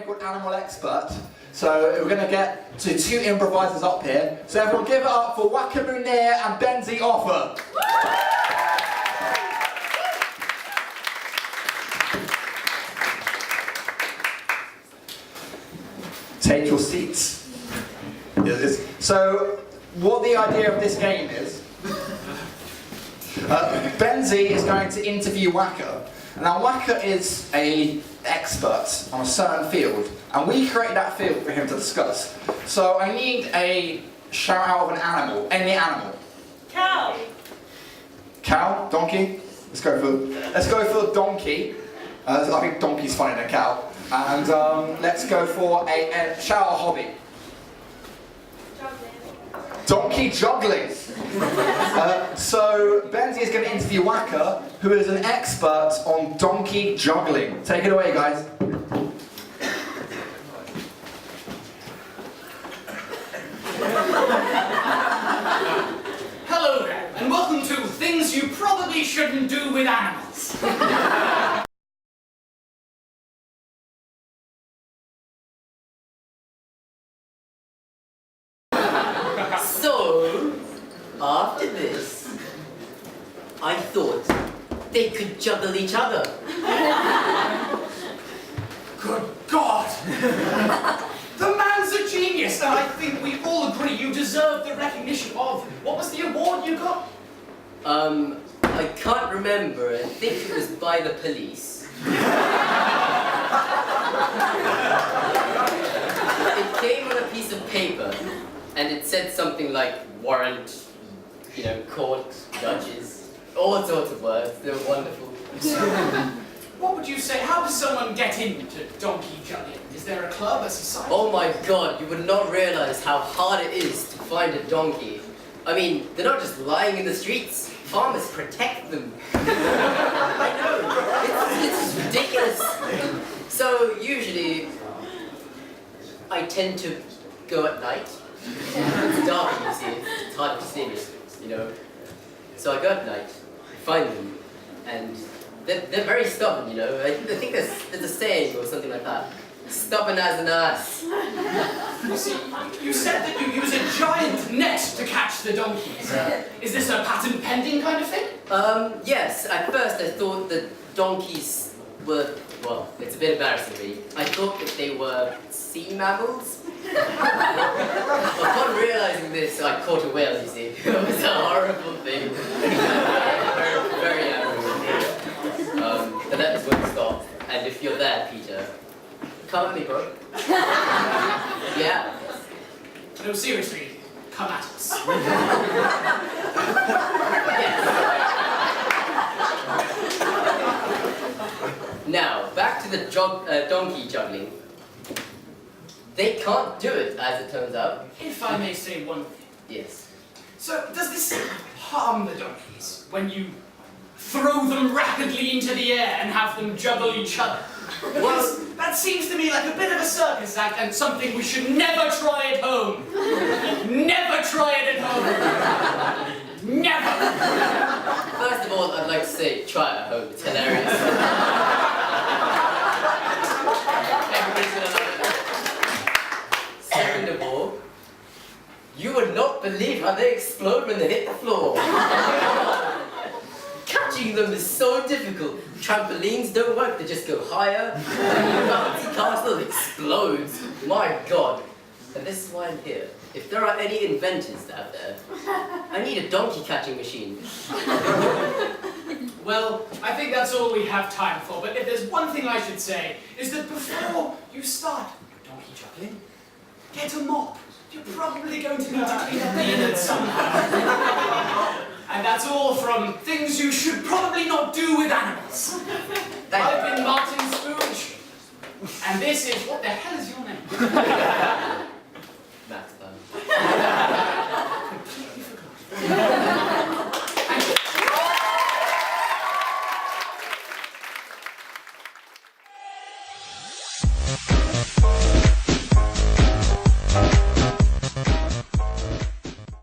game called Animal Expert. So we're going to get to two improvisers up here. So everyone give it up for Waqar Munir and Benzi Offer. Take your seats. So what the idea of this game is, Benzi is going to interview Waqar. Now Waqar is an expert on a certain field, and we created that field for him to discuss. So I need a shout out of an animal, any animal. Cow. Cow? Donkey? Let's go for donkey. I think donkey's funnier than cow. And let's go for a shout out hobby. Donkey juggling. So Benzi is going to interview Waqar, who is an expert on donkey juggling. Take it away, guys. Hello there, and welcome to Things You Probably Shouldn't Do with Animals. So, after this, I thought they could juggle each other. Good God! The man's a genius, and I think we all agree you deserve the recognition of... What was the award you got? I can't remember. I think it was by the police. It came on a piece of paper, and it said something like warrant, court, judges, all sorts of words. They were wonderful. What would you say? How does someone get into donkey juggling? Is there a club, a society? Oh my God, you would not realize how hard it is to find a donkey. I mean, they're not just lying in the streets. Farmers protect them. I know, it's ridiculous. So usually, I tend to go at night. It's dark, you see, it's hard to see me, So I go at night, find them, and they're very stubborn, I think there's a saying or something like that. Stubborn as an ass. You see, you said that you use a giant net to catch the donkeys. Is this a patent pending kind of thing? Yes. At first I thought that donkeys were, well, it's a bit embarrassing really. I thought that they were sea mammals. Upon realizing this, I caught a whale, you see. It was a horrible thing. Very horrible. But that is when it stopped. And if you're there, Peter, come at me, bro. Yeah. No, seriously, come at us. Now, back to the donkey juggling. They can't do it, as it turns out. If I may say one thing. Yes. So, does this harm the donkeys when you throw them rapidly into the air and have them juggle each other? Well, that seems to me like a bit of a circus act and something we should never try at home. Never try it at home. Never. First of all, I'd like to say, try it at home. It's hilarious. Everybody's gonna love it. Second of all, you would not believe how they explode when they hit the floor. Catching them is so difficult. Trampolines don't work, they just go higher. The bouncy castle explodes. My God. And this is why I'm here. If there are any inventors out there, I need a donkey catching machine. Well, I think that's all we have time for, but if there's one thing I should say, is that before you start donkey juggling, get a mop. You're probably going to need to clean up the innards somehow. And that's all from Things You Should Probably Not Do with Animals. I've been Martin Spooge, and this is... What the hell is your name?